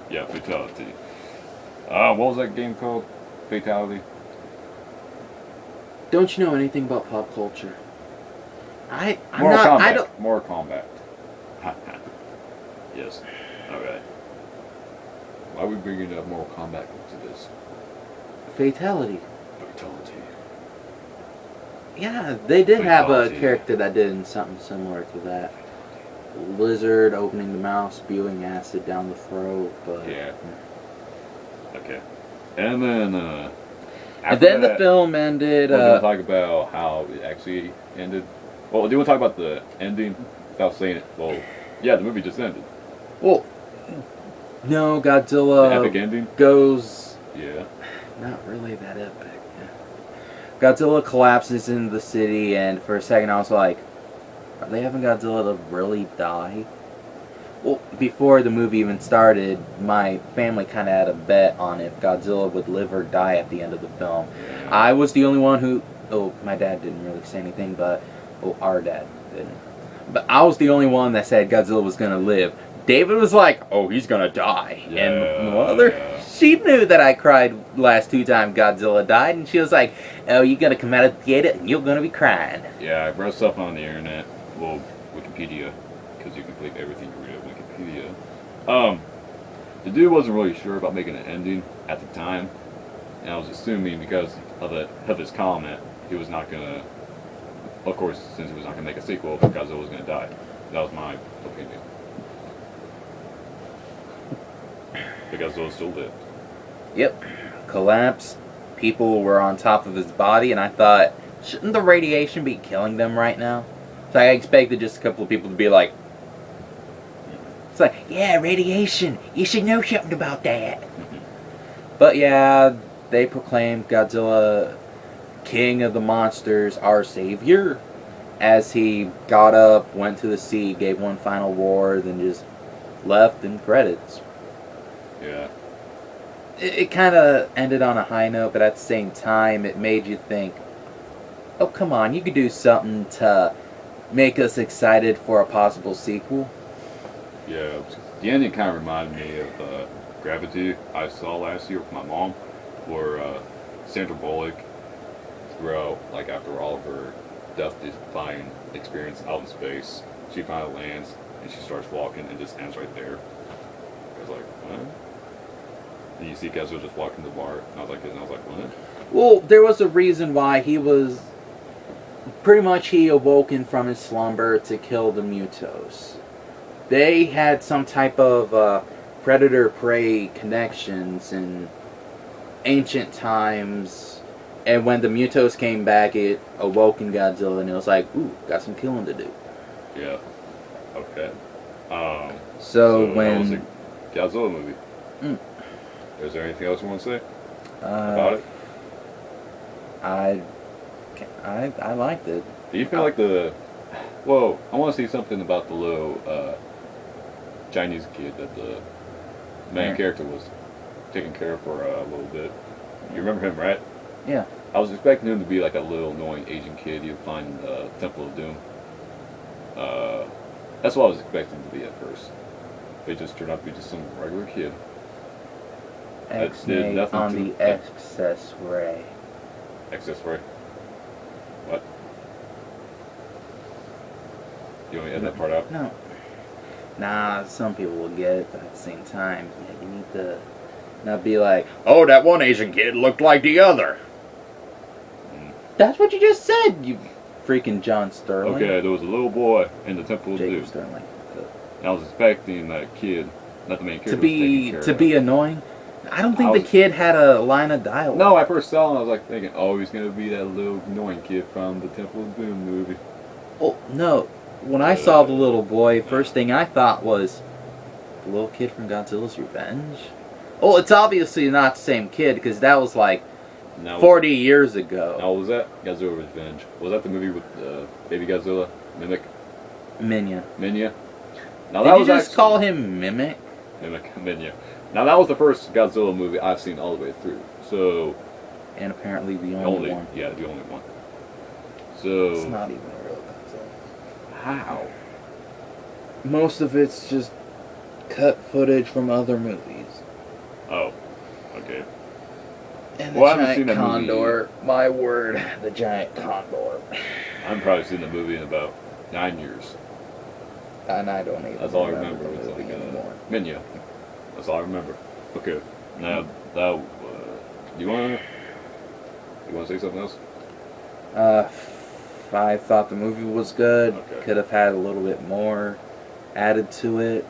Yeah, Fatality. What was that game called? Fatality? Don't you know anything about pop culture? I'm Mortal not. Kombat. I don't. Mortal Kombat. Yes. Okay. Why are we bringing up Mortal Kombat into this? Fatality. Fatality. Yeah, they did have a Fatality. character that did something similar to that. Lizard opening the mouth, spewing acid down the throat, but Yeah. Okay. And then, And after then the that, film ended. do you want to talk about how it actually ended? Well, do you want to talk about the ending without saying it? Well, yeah, the movie just ended. Well, no, The Godzilla epic ending? goes. Yeah. Not really that epic. Godzilla collapses in the city, and for a second I was like, are they having Godzilla to really die? Well, before the movie even started, my family kind of had a bet on if Godzilla would live or die at the end of the film. Yeah. I was the only one who. Oh, my dad didn't really say anything, but. Oh, our dad didn't. But I was the only one that said Godzilla was going to live. David was like, oh, he's going to die. Yeah, And mother, she knew that I cried last 2 times Godzilla died, and she was like, oh, you're going to come out of the theater and you're going to be crying. Yeah, I read stuff on the internet. Well, Wikipedia, because you can believe everything you read on Wikipedia. The dude wasn't really sure about making an ending at the time, and I was assuming because of his comment, he was not gonna. Of course, since he was not gonna make a sequel, Godzilla was gonna die. That was my opinion. But Godzilla still lived. Yep. Collapsed. People were on top of his body, and I thought, shouldn't the radiation be killing them right now? So I expected just a couple of people to be like, it's like, yeah, radiation. You should know something about that. But yeah, they proclaimed Godzilla king of the monsters, our savior. As he got up, went to the sea, gave one final roar, then just left in credits. Yeah. It kind of ended on a high note, but at the same time, it made you think, oh, come on, you could do something to make us excited for a possible sequel. Yeah. The ending kind of reminded me of Gravity I saw last year with my mom, where Sandra Bullock, throughout, like after all of her death-defying experience out in space, she finally lands and she starts walking and just ends right there. I was like, what? And you see Godzilla just walking the bar, and I was like, what? Well, there was a reason why he was. Pretty much he awoken from his slumber to kill the Mutos. They had some type of predator-prey connections in ancient times, and when the Mutos came back, it awoken Godzilla, and it was like, ooh, got some killing to do. Yeah. Okay. So that when was a Godzilla movie. Mm. Is there anything else you want to say about it? I liked it. Do you feel like the? Whoa! I want to see something about the little Chinese kid that the main character was taking care of for a little bit. You remember him, right? Yeah. I was expecting him to be like a little annoying Asian kid you'd find in the Temple of Doom. That's what I was expecting to be at first. They just turned out to be just some regular kid. X-ray on the excess ray. Excess ray? What? You want me to edit that part out? No. Nah, some people will get it, but at the same time, yeah, you need to not be like, oh, that one Asian kid looked like the other. That's what you just said, you freaking John Sterling. Okay, there was a little boy in the Temple of Jacob Doom. Sterling. And I was expecting that kid, not the main character, to be annoying. I don't think the kid had a line of dialogue. No, I first saw him, I was like thinking, oh, he's gonna be that little annoying kid from the Temple of Doom movie. Oh no! When I saw the little boy, first thing I thought was the little kid from Godzilla's Revenge. Oh, it's obviously not the same kid because that was like 40 years ago. Now, was that Godzilla Revenge? Was that the movie with Baby Godzilla? Mimic? Minya. Now, Did you just call him Mimic? Minya. Now, that was the first Godzilla movie I've seen all the way through. So. And apparently the only one. Yeah, the only one. So. It's not even a real Godzilla. How? Most of it's just cut footage from other movies. Oh, okay. And Well, I the haven't seen giant that movie. condor. My word, the giant condor. I haven't probably seen the movie in about 9 years. And I don't even That's all I remember remember. the It's movie like anymore. Minya. That's all I remember. Okay. Now, that. You wanna say something else? Uh, I thought the movie was good. Okay. Could have had a little bit more added to it.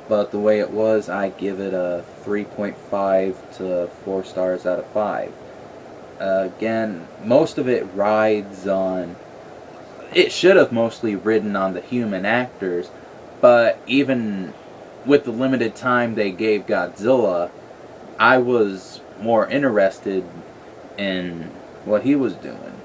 But the way it was, I give it a 3.5 to 4 stars out of 5. Again, most of it rides on. It should have mostly ridden on the human actors, but even with the limited time they gave Godzilla, I was more interested in what he was doing.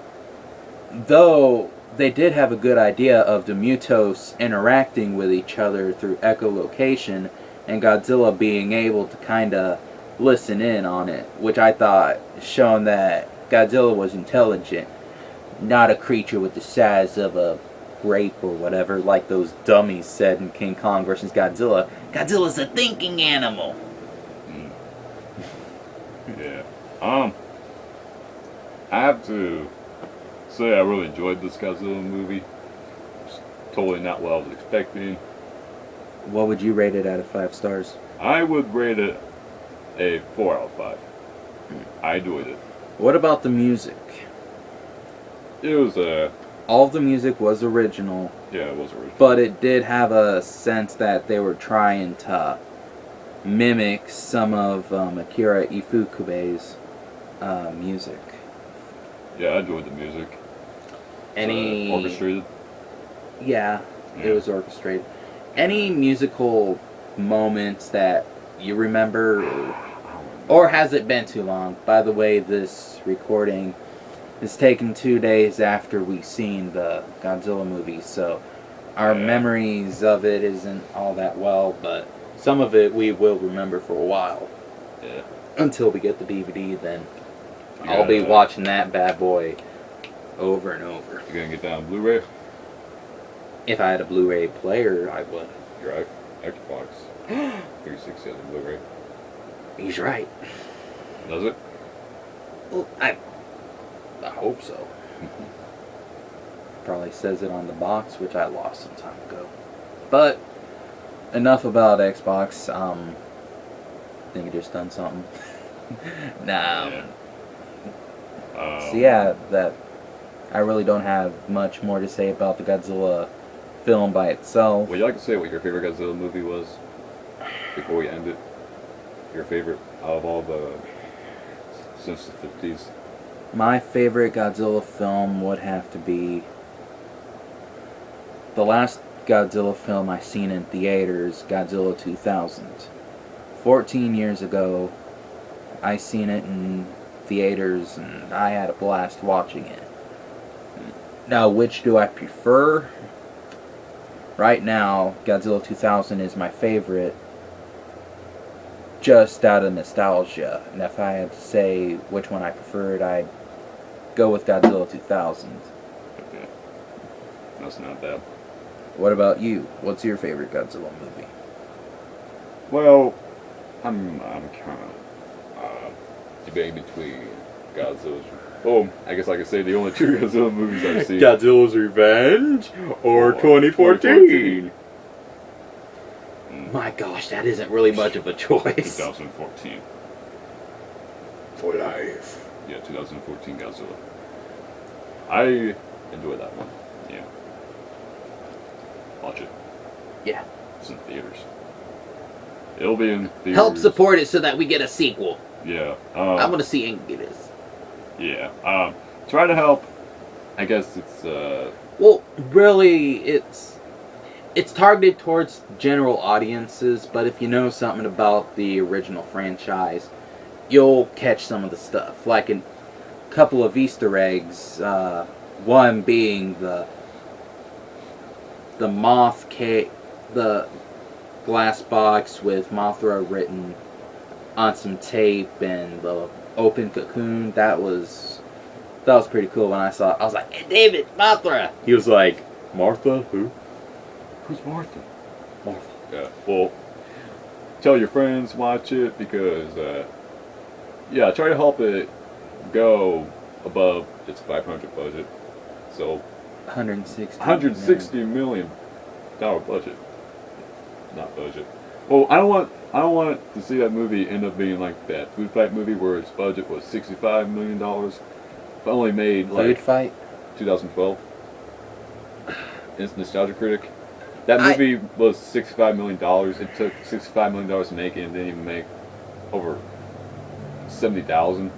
Though they did have a good idea of the Mutos interacting with each other through echolocation and Godzilla being able to kind of listen in on it, which I thought shown that Godzilla was intelligent, not a creature with the size of a grape or whatever, like those dummies said in King Kong versus Godzilla. Godzilla's a thinking animal. Mm. Yeah. I have to say I really enjoyed this Godzilla movie. It's totally not what I was expecting. What would you rate it out of 5 stars? I would rate it a 4 out of 5. I enjoyed it. What about the music? It was All of the music was original, yeah, it was original. but it did have a sense that they were trying to mimic some of Akira Ifukube's music. Yeah, I enjoyed the music. Any Orchestrated. Yeah, it was orchestrated. Any musical moments that you remember, or has it been too long? By the way, this recording is taken 2 days after we've seen the Godzilla movie, so our memories of it isn't all that well, but some of it we will remember for a while. Yeah. Until we get the DVD, then I'll be watching that bad boy over and over. You gonna get that on Blu-ray? If I had a Blu-ray player, I would. Your Xbox 360 has a Blu-ray. He's right. Does it? Well, I hope so. Probably says it on the box, which I lost some time ago. But enough about Xbox. Think you just done something. Nah. Yeah. So yeah, that I really don't have much more to say about the Godzilla film by itself. Would you like to say what your favorite Godzilla movie was before we end it? Your favorite out of all the since the 50s? My favorite Godzilla film would have to be the last Godzilla film I seen in theaters, Godzilla 2000. 14 years ago, I seen it in theaters and I had a blast watching it. Now, which do I prefer? Right now, Godzilla 2000 is my favorite, just out of nostalgia. And if I had to say which one I preferred, I'd go with Godzilla 2000. Okay. That's not bad. What about you? What's your favorite Godzilla movie? Well, I'm kind of debating between Godzilla's. Oh, I guess I could say the only two Godzilla movies I've seen. Godzilla's Revenge or 2014? My gosh, that isn't really much of a choice. 2014. For life. Yeah, 2014 Godzilla. I enjoy that one. Yeah. Watch it. Yeah. It's in theaters. It'll be in theaters. Help support it so that we get a sequel. Yeah. I want to see Angus. Yeah. Try to help. I guess it's Well, really, it's targeted towards general audiences, but if you know something about the original franchise, you'll catch some of the stuff. Like a couple of Easter eggs, one being the moth cake, the glass box with Mothra written on some tape, and the open cocoon. That was pretty cool when I saw it. I was like, "Hey, David, Mothra!" He was like, "Martha? Who? who's Martha? Martha." Yeah. Well, tell your friends watch it because yeah, try to help it go above its 500 budget. So 160. 160 million dollar budget, not budget. Well, I don't want to see that movie end up being like that Food Fight movie where its budget was $65 million, but only made Food like Fight. 2012. It's Nostalgia Critic. That I- movie was $65 million. It took $65 million to make it and didn't even make over 70,000.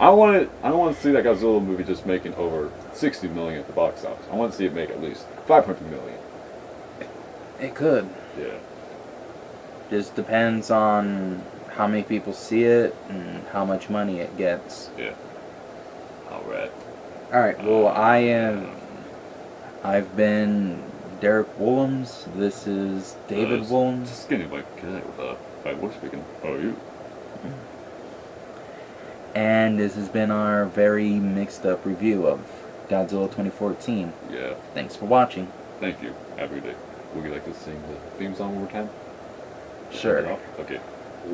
I don't want to see that Godzilla movie just making over 60 million at the box office. I want to see it make at least 500 million. It could. Yeah. Just depends on how many people see it and how much money it gets. Yeah. All right. All right. Well, I've been Derek Woolhams. This is David Woolhams. Skinny white guy with my voice speaking. How are you? And this has been our very mixed up review of Godzilla 2014. Yeah. Thanks for watching. Thank you. Have a good day. Would you like to sing the theme song one more time? Sure. Okay.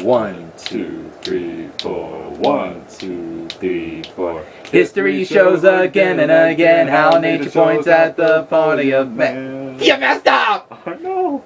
1, 2, 3, 4. 1, 2, 3, 4. History shows again and again how nature points at the body of man. You messed up! I know.